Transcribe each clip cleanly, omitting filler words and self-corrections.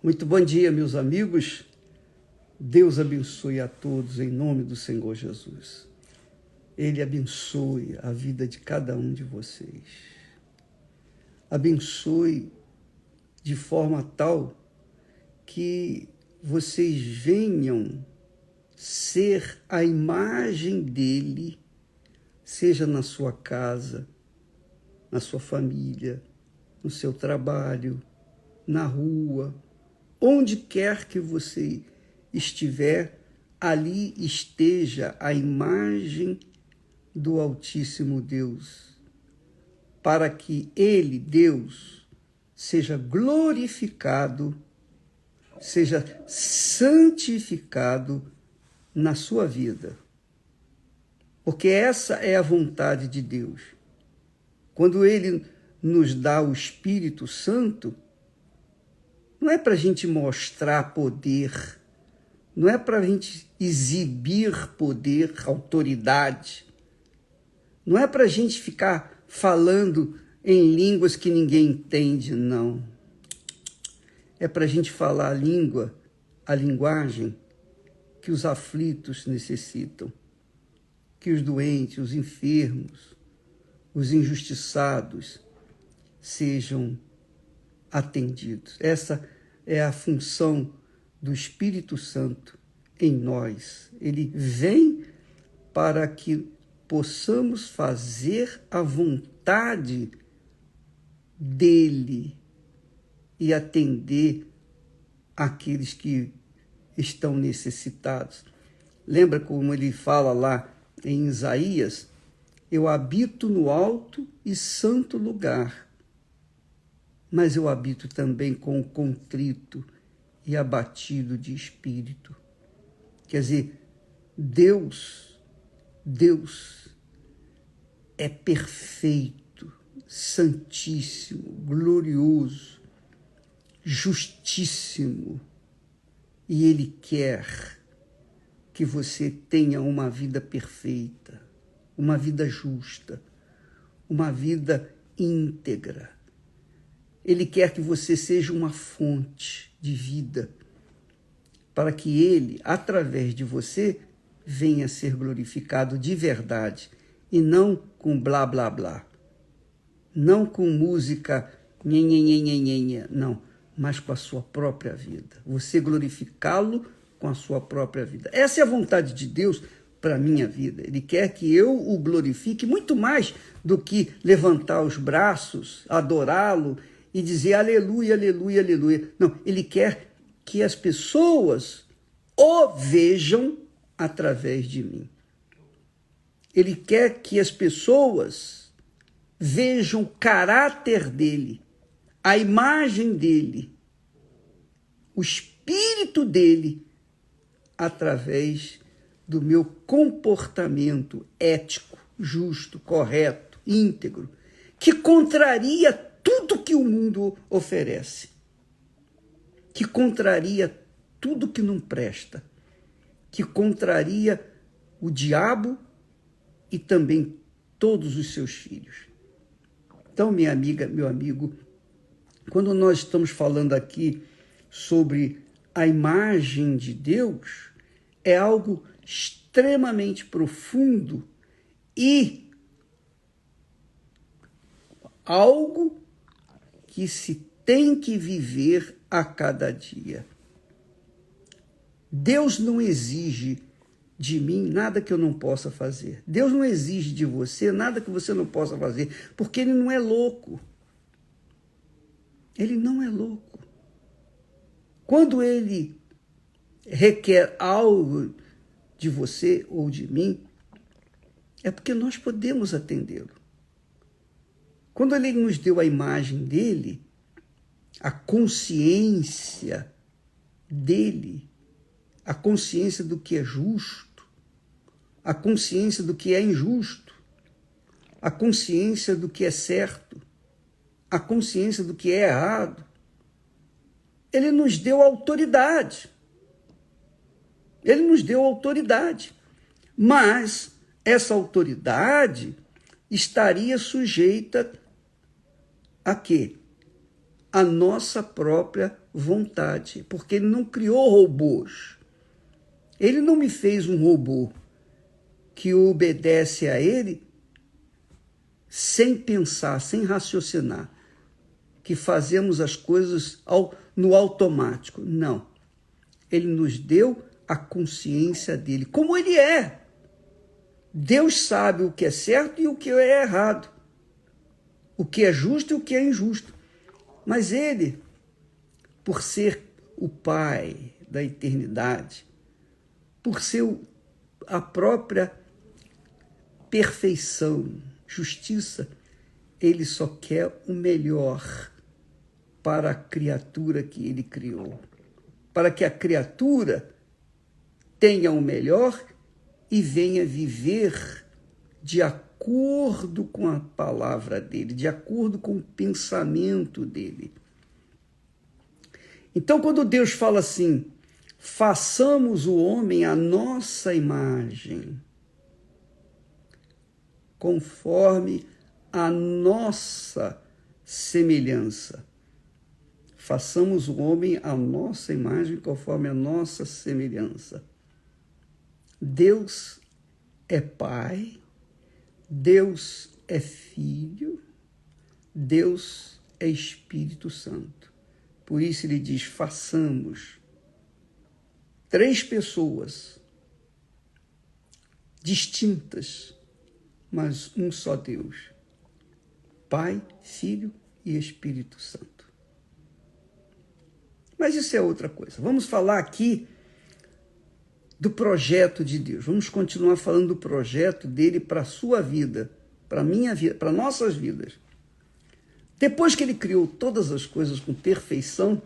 Muito bom dia, meus amigos. Deus abençoe a todos em nome do Senhor Jesus. Ele abençoe a vida de cada um de vocês. Abençoe de forma tal que vocês venham ser a imagem dele, seja na sua casa, na sua família, no seu trabalho, na rua, onde quer que você estiver, ali esteja a imagem do Altíssimo Deus, para que ele, Deus, seja glorificado, seja santificado na sua vida. Porque essa é a vontade de Deus. Quando ele nos dá o Espírito Santo, não é para a gente mostrar poder, não é para a gente exibir poder, autoridade, não é para a gente ficar falando em línguas que ninguém entende, não. É para a gente falar a linguagem que os aflitos necessitam, que os doentes, os enfermos, os injustiçados sejam atendidos. Essa é a função do Espírito Santo em nós. Ele vem para que possamos fazer a vontade dele e atender aqueles que estão necessitados. Lembra como ele fala lá em Isaías? Eu habito no alto e santo lugar, mas eu habito também com o contrito e abatido de espírito. Quer dizer, Deus é perfeito, santíssimo, glorioso, justíssimo, e Ele quer que você tenha uma vida perfeita, uma vida justa, uma vida íntegra. Ele quer que você seja uma fonte de vida, para que Ele, através de você, venha a ser glorificado de verdade, e não com blá, blá, blá. Não com música, nhenhenhenhenhenhen, não, mas com a sua própria vida. Você glorificá-lo com a sua própria vida. Essa é a vontade de Deus para a minha vida. Ele quer que eu o glorifique muito mais do que levantar os braços, adorá-lo e dizer aleluia, aleluia, aleluia. Não, ele quer que as pessoas o vejam através de mim. Ele quer que as pessoas vejam o caráter dele, a imagem dele, o espírito dele, através do meu comportamento ético, justo, correto, íntegro, que contraria tudo que o mundo oferece, que contraria tudo que não presta, que contraria o diabo e também todos os seus filhos. Então, minha amiga, meu amigo, quando nós estamos falando aqui sobre a imagem de Deus, é algo extremamente profundo e algo que se tem que viver a cada dia. Deus não exige de mim nada que eu não possa fazer. Deus não exige de você nada que você não possa fazer, porque Ele não é louco. Ele não é louco. Quando Ele requer algo de você ou de mim, é porque nós podemos atendê-lo. Quando Ele nos deu a imagem dele, a consciência dele, a consciência do que é justo, a consciência do que é injusto, a consciência do que é certo, a consciência do que é errado. Ele nos deu autoridade. Ele nos deu autoridade. Mas essa autoridade estaria sujeita a quê? a nossa própria vontade, porque ele não criou robôs. Ele não me fez um robô que obedece a ele sem pensar, sem raciocinar, que fazemos as coisas no automático. Não. Ele nos deu a consciência dele, como ele é. Deus sabe o que é certo e o que é errado, o que é justo e o que é injusto. Mas ele, por ser o Pai da eternidade, por ser a própria perfeição, justiça, ele só quer o melhor para a criatura que ele criou. Para que a criatura tenha o melhor e venha viver de acordo com a palavra dele, de acordo com o pensamento dele. Então, quando Deus fala assim, façamos o homem à nossa imagem, conforme a nossa semelhança. Façamos o homem à nossa imagem, conforme a nossa semelhança. Deus é Pai, Deus é Filho, Deus é Espírito Santo. Por isso ele diz, façamos. 3 pessoas distintas, mas um só Deus. Pai, Filho e Espírito Santo. Mas isso é outra coisa. Vamos falar aqui do projeto de Deus. Vamos continuar falando do projeto dele para a sua vida, para a minha vida, para nossas vidas. Depois que ele criou todas as coisas com perfeição,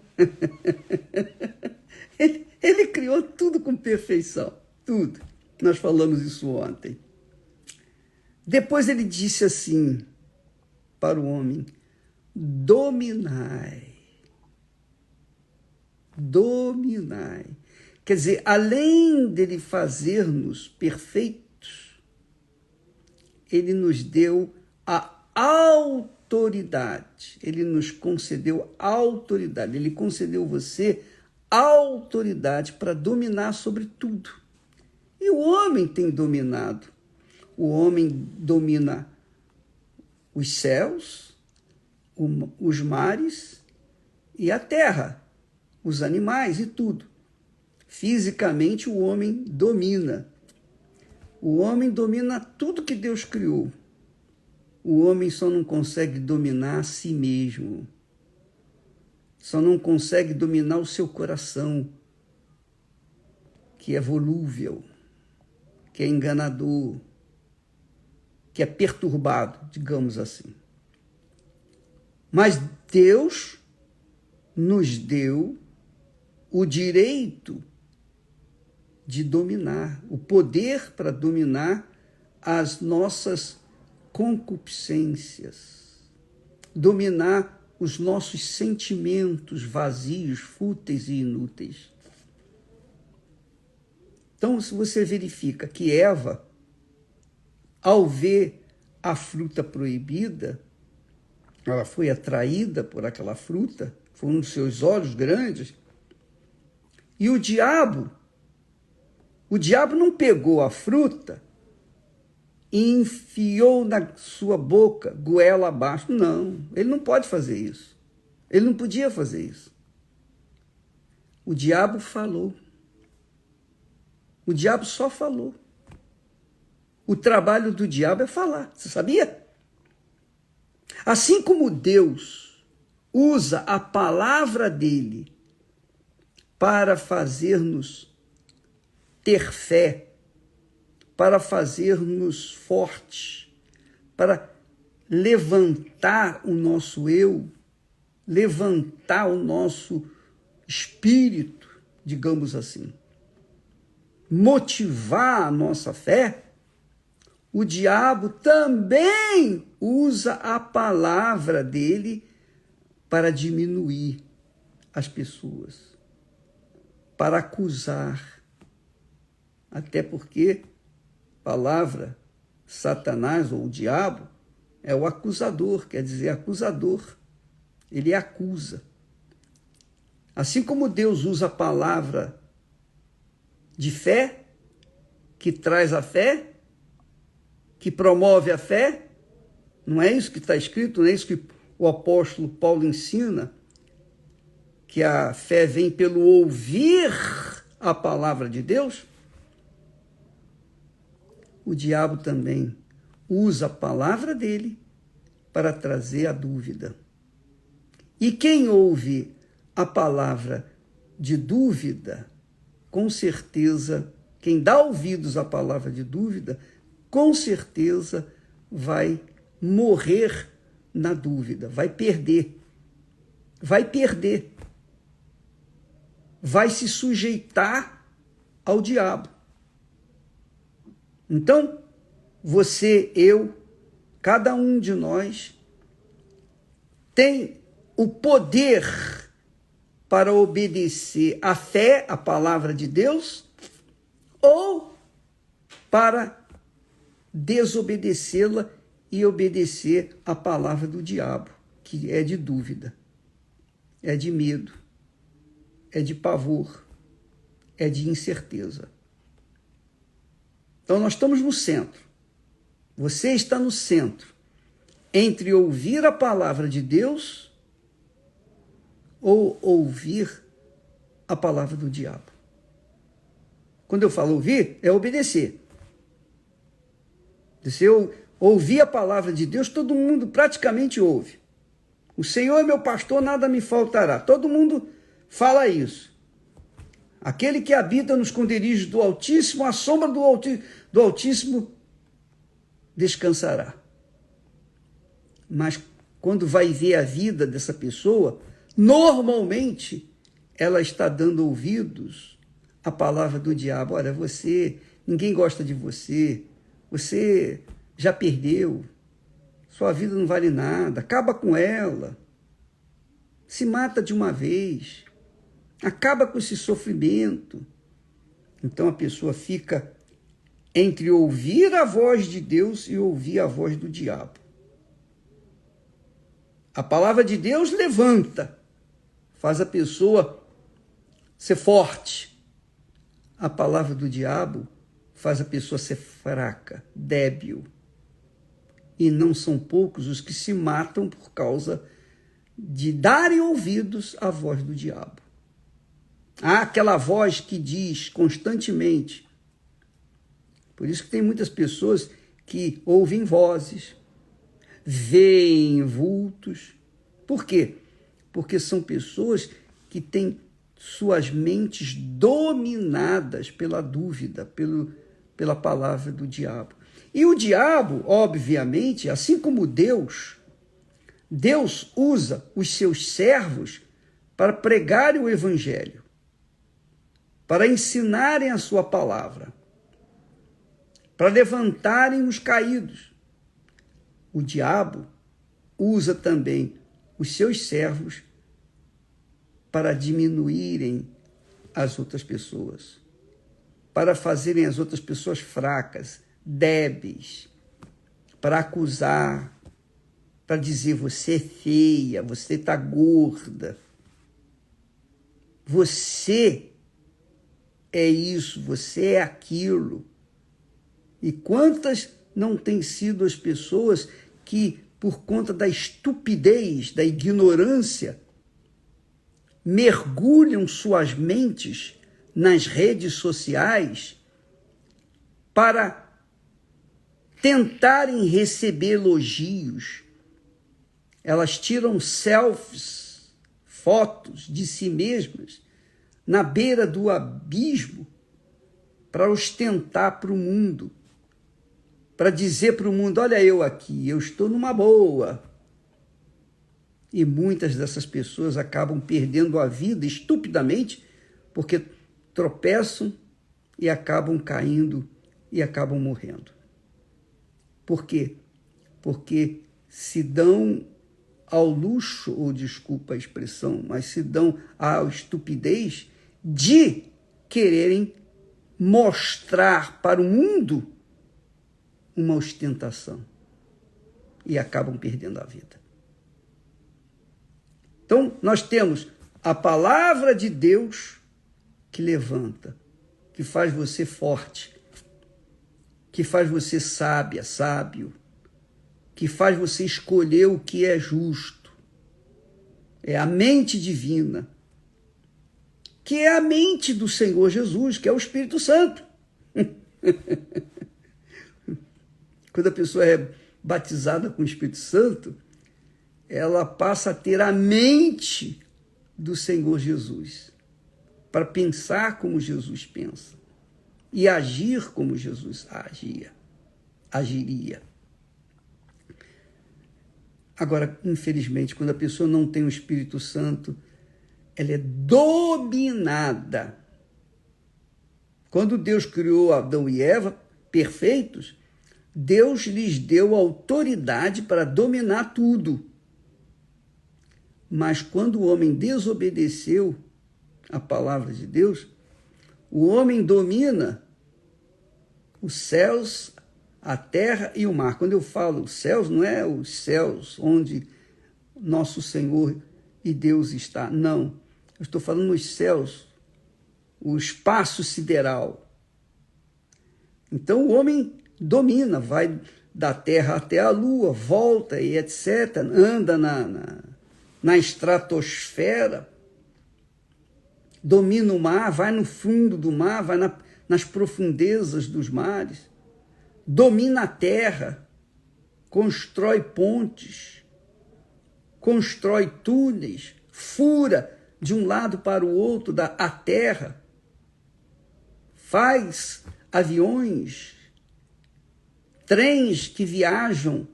ele criou tudo com perfeição, tudo. Nós falamos isso ontem. Depois ele disse assim para o homem, dominai. Dominai. Quer dizer, além dele fazer-nos perfeitos, ele nos deu a autoridade. Ele nos concedeu autoridade. Ele concedeu você autoridade para dominar sobre tudo. E o homem tem dominado. O homem domina os céus, os mares e a terra, os animais e tudo. Fisicamente, o homem domina. O homem domina tudo que Deus criou. O homem só não consegue dominar a si mesmo. Só não consegue dominar o seu coração, que é volúvel, que é enganador, que é perturbado, digamos assim. Mas Deus nos deu o direito de dominar, o poder para dominar as nossas concupiscências, dominar os nossos sentimentos vazios, fúteis e inúteis. Então, se você verifica que Eva, ao ver a fruta proibida, ela foi atraída por aquela fruta, foi um dos seus olhos grandes, e o diabo não pegou a fruta e enfiou na sua boca, goela abaixo. Não, ele não pode fazer isso. Ele não podia fazer isso. O diabo falou. O diabo só falou. O trabalho do diabo é falar. Você sabia? Assim como Deus usa a palavra dele para fazer-nos ter fé, para fazer-nos fortes, para levantar o nosso eu, levantar o nosso espírito, digamos assim, motivar a nossa fé, o diabo também usa a palavra dele para diminuir as pessoas, para acusar. Até porque palavra, Satanás ou o diabo, é o acusador, quer dizer, acusador. ele acusa. Assim como Deus usa a palavra de fé, que traz a fé, que promove a fé, não é isso que está escrito, não é isso que o apóstolo Paulo ensina, que a fé vem pelo ouvir a palavra de Deus? O diabo também usa a palavra dele para trazer a dúvida. E quem ouve a palavra de dúvida, com certeza, quem dá ouvidos à palavra de dúvida, com certeza vai morrer na dúvida, vai perder, vai se sujeitar ao diabo. Então, você, eu, cada um de nós tem o poder para obedecer à fé, à palavra de Deus, ou para desobedecê-la e obedecer à palavra do diabo, que é de dúvida, é de medo, é de pavor, é de incerteza. Então nós estamos no centro. Você está no centro entre ouvir a palavra de Deus ou ouvir a palavra do diabo. Quando eu falo ouvir, é obedecer. Se eu ouvir a palavra de Deus, todo mundo praticamente ouve. O Senhor é meu pastor, nada me faltará. Todo mundo fala isso. Aquele que habita nos esconderijos do Altíssimo, à sombra do Altíssimo descansará. Mas quando vai ver a vida dessa pessoa, normalmente ela está dando ouvidos à palavra do diabo. Olha, ninguém gosta de você, você já perdeu, sua vida não vale nada, acaba com ela, se mata de uma vez, acaba com esse sofrimento. Então a pessoa fica entre ouvir a voz de Deus e ouvir a voz do diabo. A palavra de Deus levanta, faz a pessoa ser forte. A palavra do diabo faz a pessoa ser fraca, débil. E não são poucos os que se matam por causa de darem ouvidos à voz do diabo. Há aquela voz que diz constantemente. Por isso que tem muitas pessoas que ouvem vozes, veem vultos. Por quê? Porque são pessoas que têm suas mentes dominadas pela dúvida, pela palavra do diabo. E o diabo, obviamente, assim como Deus usa os seus servos para pregarem o evangelho, para ensinarem a sua palavra, para levantarem os caídos. O diabo usa também os seus servos para diminuírem as outras pessoas, para fazerem as outras pessoas fracas, débeis, para acusar, para dizer você é feia, você está gorda, você é isso, você é aquilo. E quantas não têm sido as pessoas que, por conta da estupidez, da ignorância, mergulham suas mentes nas redes sociais para tentarem receber elogios. Elas tiram selfies, fotos de si mesmas, na beira do abismo, para ostentar para o mundo, para dizer para o mundo, olha eu aqui, eu estou numa boa. E muitas dessas pessoas acabam perdendo a vida estupidamente, porque tropeçam e acabam caindo e acabam morrendo. Por quê? Porque se dão ao luxo, ou desculpa a expressão, mas se dão à estupidez de quererem mostrar para o mundo uma ostentação e acabam perdendo a vida. Então, nós temos a palavra de Deus que levanta, que faz você forte, que faz você sábio, que faz você escolher o que é justo. É a mente divina, que é a mente do Senhor Jesus, que é o Espírito Santo. Quando a pessoa é batizada com o Espírito Santo, ela passa a ter a mente do Senhor Jesus, para pensar como Jesus pensa e agir como Jesus agiria. Agora, infelizmente, quando a pessoa não tem o Espírito Santo, ela é dominada. Quando Deus criou Adão e Eva perfeitos, Deus lhes deu autoridade para dominar tudo. Mas quando o homem desobedeceu a palavra de Deus, o homem domina os céus, a terra e o mar. Quando eu falo céus, não é os céus onde nosso Senhor e Deus está. Não, eu estou falando nos céus, o espaço sideral. Então o homem domina, vai da terra até a lua, volta e etc., anda na estratosfera, domina o mar, vai no fundo do mar, vai nas profundezas dos mares, domina a terra, constrói pontes, constrói túneis, fura de um lado para o outro a terra, faz aviões, trens que viajam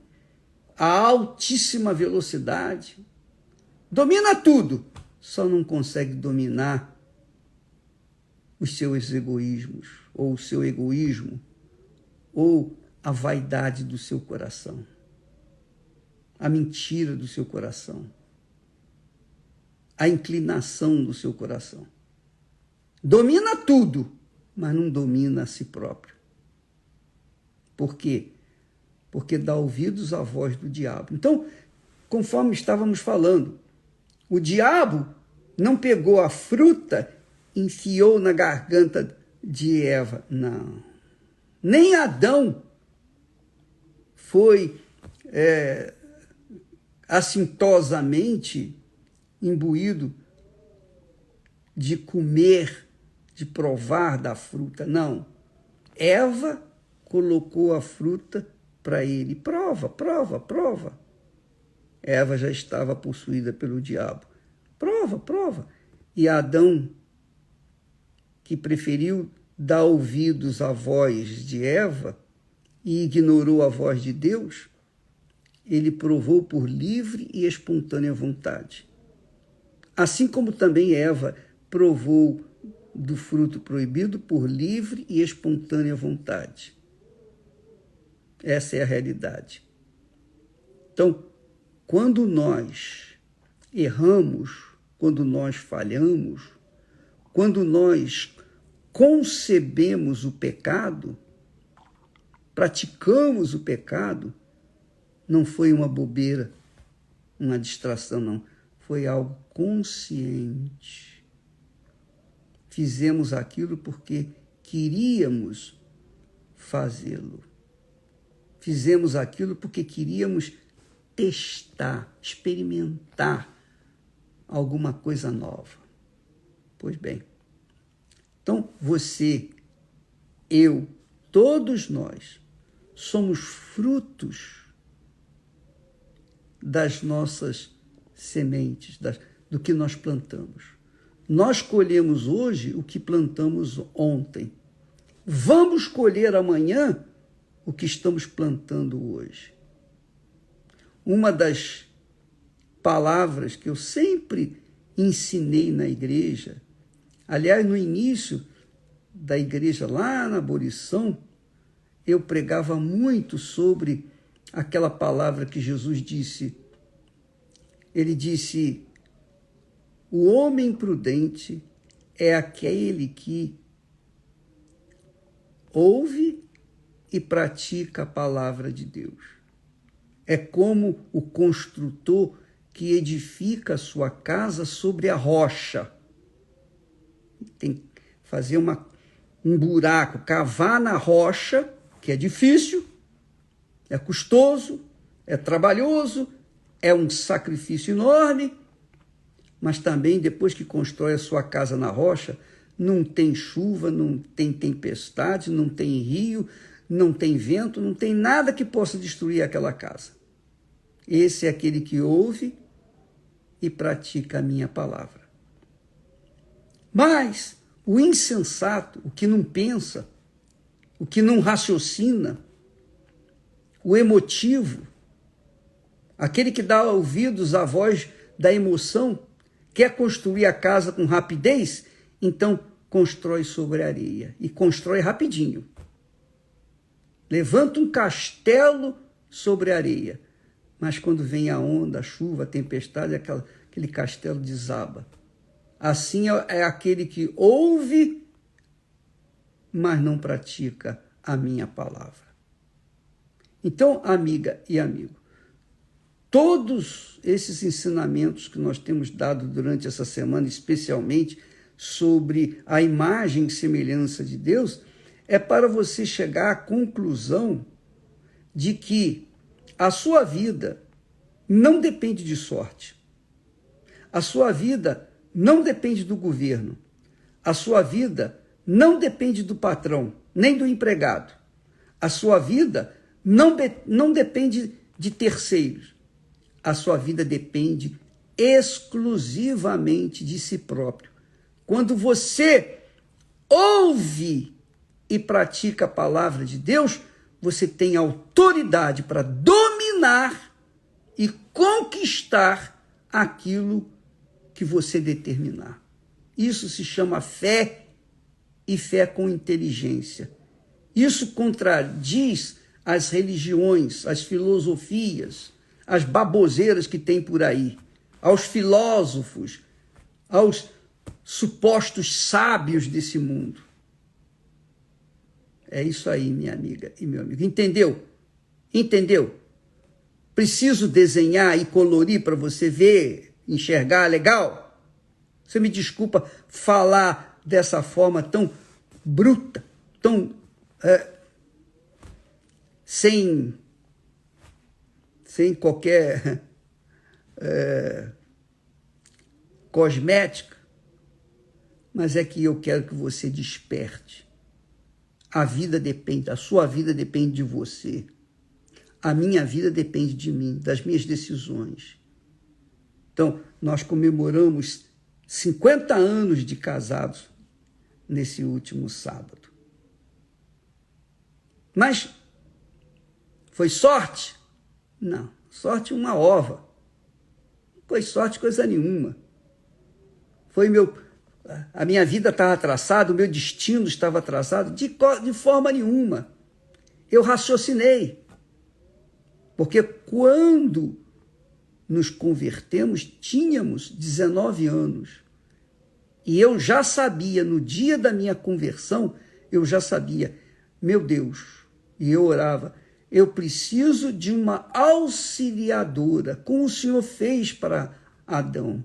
a altíssima velocidade, domina tudo, só não consegue dominar os seus egoísmos, ou o seu egoísmo, ou a vaidade do seu coração, a mentira do seu coração, a inclinação do seu coração. Domina tudo, mas não domina a si próprio. Por quê? Porque dá ouvidos à voz do diabo. Então, conforme estávamos falando, o diabo não pegou a fruta, enfiou na garganta de Eva, não. Nem Adão foi assintosamente imbuído de comer, de provar da fruta, não. Eva colocou a fruta para ele, prova. Eva já estava possuída pelo diabo. Prova. E Adão, que preferiu dar ouvidos à voz de Eva e ignorou a voz de Deus, ele provou por livre e espontânea vontade. Assim como também Eva provou do fruto proibido por livre e espontânea vontade. Essa é a realidade. Então, quando nós erramos, quando nós falhamos, quando nós concebemos o pecado, praticamos o pecado, não foi uma bobeira, uma distração, não. Foi algo consciente. Fizemos aquilo porque queríamos fazê-lo. Fizemos aquilo porque queríamos testar, experimentar alguma coisa nova. Pois bem, então você, eu, todos nós somos frutos das nossas sementes, do que nós plantamos. Nós colhemos hoje o que plantamos ontem. Vamos colher amanhã o que estamos plantando hoje. Uma das palavras que eu sempre ensinei na igreja, aliás, no início da igreja, lá na abolição, eu pregava muito sobre aquela palavra que Jesus disse. Ele disse: o homem prudente é aquele que ouve e pratica a palavra de Deus. É como o construtor que edifica a sua casa sobre a rocha. Tem que fazer um buraco, cavar na rocha, que é difícil, é custoso, é trabalhoso, é um sacrifício enorme, mas também depois que constrói a sua casa na rocha, não tem chuva, não tem tempestade, não tem rio, não tem vento, não tem nada que possa destruir aquela casa. Esse é aquele que ouve e pratica a minha palavra. Mas o insensato, o que não pensa, o que não raciocina, o emotivo, aquele que dá ouvidos à voz da emoção, quer construir a casa com rapidez, então constrói sobre a areia e constrói rapidinho. Levanta um castelo sobre a areia, mas quando vem a onda, a chuva, a tempestade, aquele castelo desaba. Assim é aquele que ouve, mas não pratica a minha palavra. Então, amiga e amigo, todos esses ensinamentos que nós temos dado durante essa semana, especialmente sobre a imagem e semelhança de Deus, é para você chegar à conclusão de que a sua vida não depende de sorte. A sua vida não depende do governo. A sua vida não depende do patrão, nem do empregado. A sua vida não depende de terceiros. A sua vida depende exclusivamente de si próprio. Quando você ouve e pratica a palavra de Deus, você tem autoridade para dominar e conquistar aquilo que você determinar. Isso se chama fé e fé com inteligência. Isso contradiz as religiões, as filosofias, as baboseiras que tem por aí, aos filósofos, aos supostos sábios desse mundo. É isso aí, minha amiga e meu amigo. Entendeu? Entendeu? Preciso desenhar e colorir para você ver, enxergar legal? Você me desculpa falar dessa forma tão bruta, tão sem qualquer cosmética, mas é que eu quero que você desperte. A sua vida depende de você. A minha vida depende de mim, das minhas decisões. Então, nós comemoramos 50 anos de casados nesse último sábado. Mas foi sorte? Não, sorte uma ova. Não foi sorte coisa nenhuma. A minha vida estava traçada, o meu destino estava traçado de forma nenhuma. Eu raciocinei. Porque quando nos convertemos, tínhamos 19 anos. E eu já sabia, no dia da minha conversão, eu já sabia, meu Deus, e eu orava, eu preciso de uma auxiliadora, como o Senhor fez para Adão.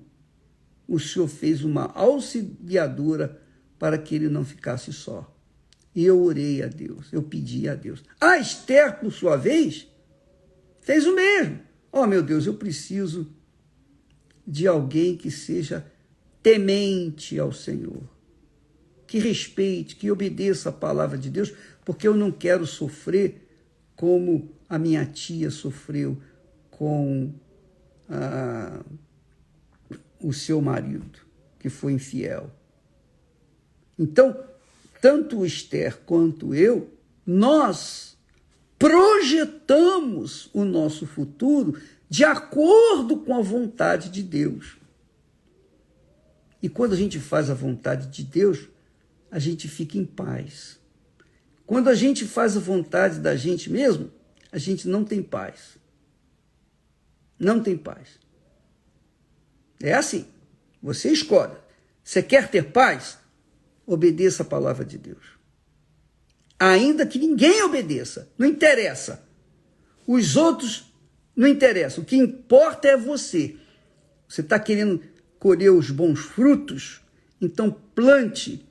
O Senhor fez uma auxiliadora para que ele não ficasse só. E eu orei a Deus, eu pedi a Deus. A Esther, por sua vez, fez o mesmo. Oh, meu Deus, eu preciso de alguém que seja temente ao Senhor, que respeite, que obedeça a palavra de Deus, porque eu não quero sofrer como a minha tia sofreu com o seu marido, que foi infiel. Então, tanto Esther quanto eu, nós projetamos o nosso futuro de acordo com a vontade de Deus. E quando a gente faz a vontade de Deus, a gente fica em paz. Quando a gente faz a vontade da gente mesmo, a gente não tem paz. Não tem paz. É assim, você escolhe. Você quer ter paz? Obedeça a palavra de Deus. Ainda que ninguém obedeça, não interessa. Os outros não interessam. O que importa é você. Você está querendo colher os bons frutos? Então plante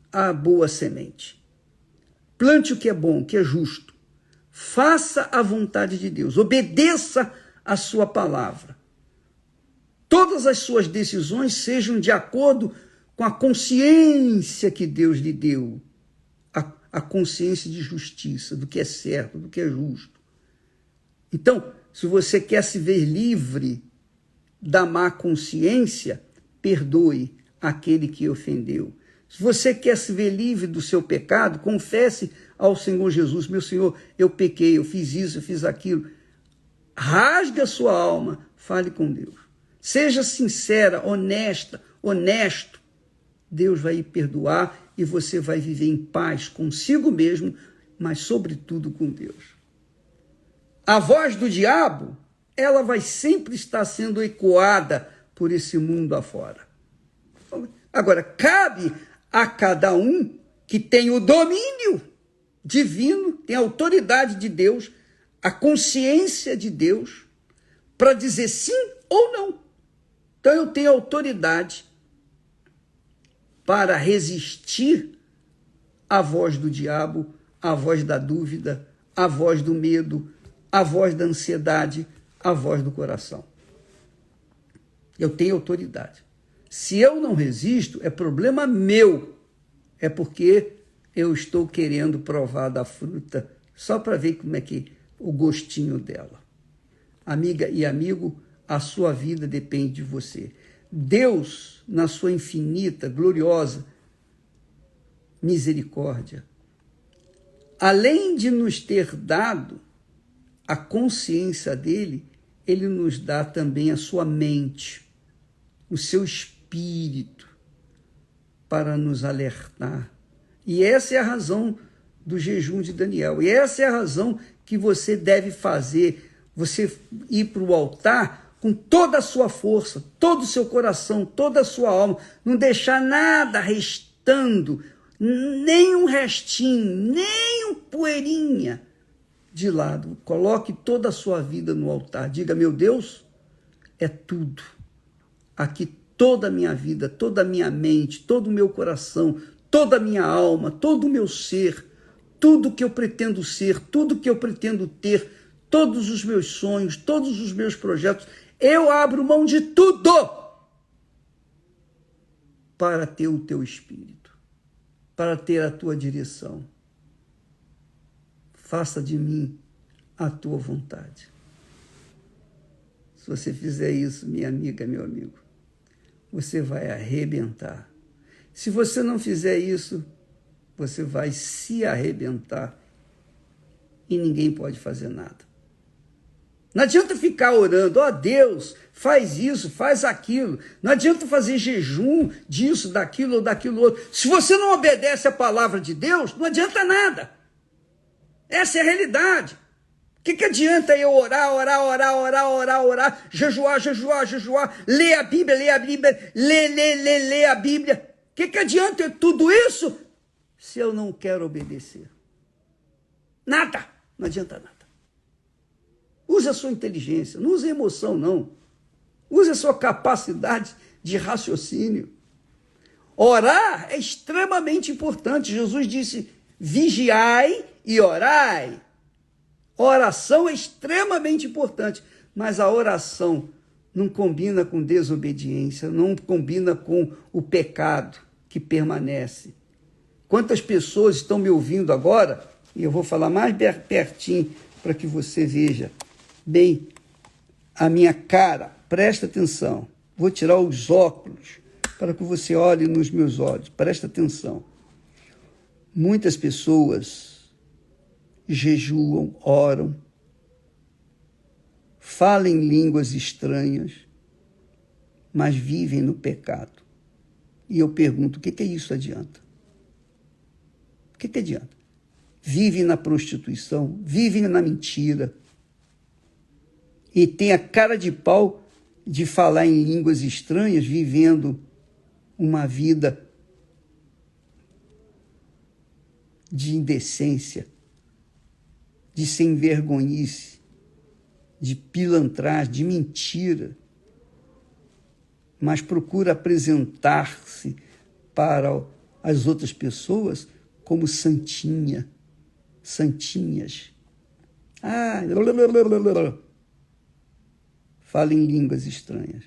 a boa semente. Plante o que é bom, o que é justo. Faça a vontade de Deus. Obedeça a sua palavra. Todas as suas decisões sejam de acordo com a consciência que Deus lhe deu. A consciência de justiça, do que é certo, do que é justo. Então, se você quer se ver livre da má consciência, perdoe aquele que ofendeu. Se você quer se ver livre do seu pecado, confesse ao Senhor Jesus: meu Senhor, eu pequei, eu fiz isso, eu fiz aquilo. Rasgue a sua alma, fale com Deus. Seja sincera, honesta, honesto. Deus vai lhe perdoar e você vai viver em paz consigo mesmo, mas sobretudo com Deus. A voz do diabo, ela vai sempre estar sendo ecoada por esse mundo afora. Agora, cabe a cada um que tem o domínio divino, tem a autoridade de Deus, a consciência de Deus, para dizer sim ou não. Então eu tenho autoridade para resistir à voz do diabo, à voz da dúvida, à voz do medo, à voz da ansiedade, à voz do coração. Eu tenho autoridade. Se eu não resisto, é problema meu. É porque eu estou querendo provar da fruta só para ver como é que o gostinho dela. Amiga e amigo, a sua vida depende de você. Deus, na sua infinita, gloriosa misericórdia, além de nos ter dado a consciência dele, ele nos dá também a sua mente, o seu espírito, para nos alertar. E essa é a razão do jejum de Daniel. E essa é a razão que você deve fazer, você ir para o altar com toda a sua força, todo o seu coração, toda a sua alma, não deixar nada restando, nem um restinho, nem um poeirinha de lado. Coloque toda a sua vida no altar. Diga: meu Deus, é tudo. Aqui toda a minha vida, toda a minha mente, todo o meu coração, toda a minha alma, todo o meu ser, tudo que eu pretendo ser, tudo que eu pretendo ter, todos os meus sonhos, todos os meus projetos, eu abro mão de tudo para ter o teu espírito, para ter a tua direção. Faça de mim a tua vontade. Se você fizer isso, minha amiga, meu amigo, você vai arrebentar. Se você não fizer isso, você vai se arrebentar e ninguém pode fazer nada. Não adianta ficar orando: ó Deus, faz isso, faz aquilo. Não adianta fazer jejum disso, daquilo ou daquilo outro. Se você não obedece a palavra de Deus, não adianta nada. Essa é a realidade. O que adianta eu orar, jejuar, ler a Bíblia, ler a Bíblia? O que adianta tudo isso se eu não quero obedecer? Nada, não adianta nada. Use a sua inteligência, não use a emoção, não. Use a sua capacidade de raciocínio. Orar é extremamente importante. Jesus disse: vigiai e orai. Oração é extremamente importante, mas a oração não combina com desobediência, não combina com o pecado que permanece. Quantas pessoas estão me ouvindo agora, e eu vou falar mais pertinho para que você veja bem a minha cara, presta atenção, vou tirar os óculos para que você olhe nos meus olhos, presta atenção. Muitas pessoas jejuam, oram, falam em línguas estranhas, mas vivem no pecado. E eu pergunto: o que isso adianta? O que adianta? Vivem na prostituição, vivem na mentira, e tem a cara de pau de falar em línguas estranhas, vivendo uma vida de indecência, de sem vergonhice, de pilantragem, de mentira. mas procura apresentar-se para as outras pessoas como santinha, santinhas. Fala em línguas estranhas.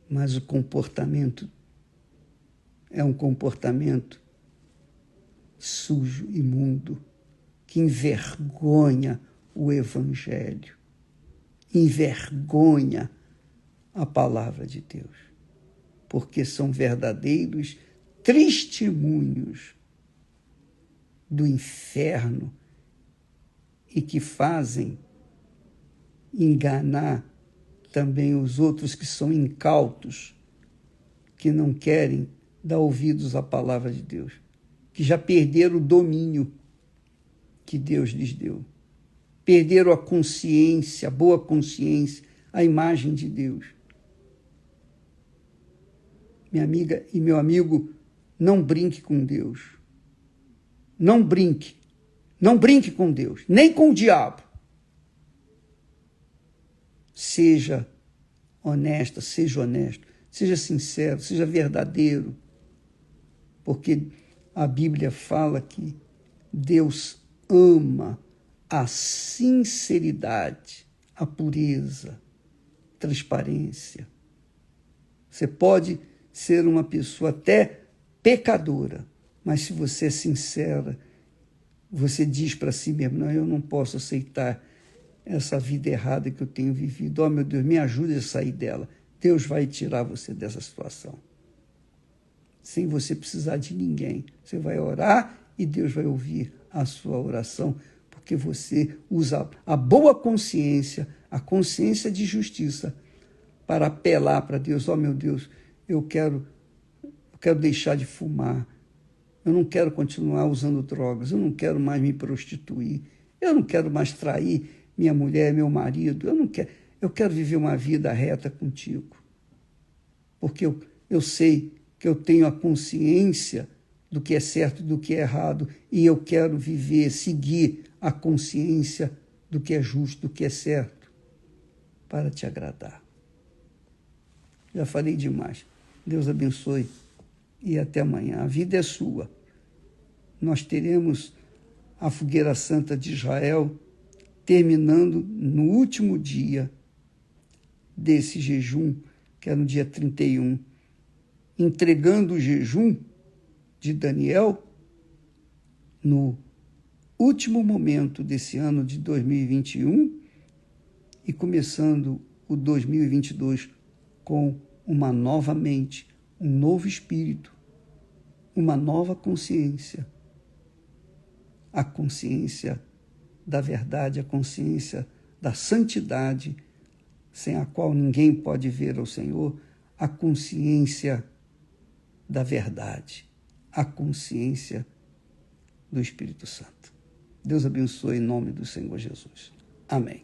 Mas o comportamento é um comportamento sujo, imundo, que envergonha o Evangelho, envergonha a palavra de Deus, porque são verdadeiros testemunhos do inferno e que fazem enganar também os outros que são incautos, que não querem dar ouvidos à palavra de Deus, que já perderam o domínio que Deus lhes deu. Perderam a consciência, a boa consciência, a imagem de Deus. Minha amiga e meu amigo, não brinque com Deus. Não brinque. Não brinque com Deus, nem com o diabo. Seja honesta, seja honesto, seja sincero, seja verdadeiro, porque a Bíblia fala que Deus ama a sinceridade, a pureza, a transparência. Você pode ser uma pessoa até pecadora, mas se você é sincera, você diz para si mesmo, não, eu não posso aceitar essa vida errada que eu tenho vivido. Oh, meu Deus, me ajude a sair dela. Deus vai tirar você dessa situação. Sem você precisar de ninguém. Você vai orar e Deus vai ouvir a sua oração, porque você usa a boa consciência, a consciência de justiça, para apelar para Deus. Oh, meu Deus, eu quero deixar de fumar. Eu não quero continuar usando drogas. Eu não quero mais me prostituir. Eu não quero mais trair minha mulher, meu marido. Eu quero viver uma vida reta contigo. Porque eu sei que eu tenho a consciência do que é certo e do que é errado, e eu quero viver, seguir a consciência do que é justo, do que é certo, para te agradar. Já falei demais. Deus abençoe e até amanhã. A vida é sua. Nós teremos a Fogueira Santa de Israel terminando no último dia desse jejum, que é no dia 31, entregando o jejum de Daniel no último momento desse ano de 2021 e começando o 2022 com uma nova mente, um novo espírito, uma nova consciência, a consciência da verdade, a consciência da santidade, sem a qual ninguém pode ver ao Senhor, a consciência da verdade, a consciência do Espírito Santo. Deus abençoe em nome do Senhor Jesus. Amém.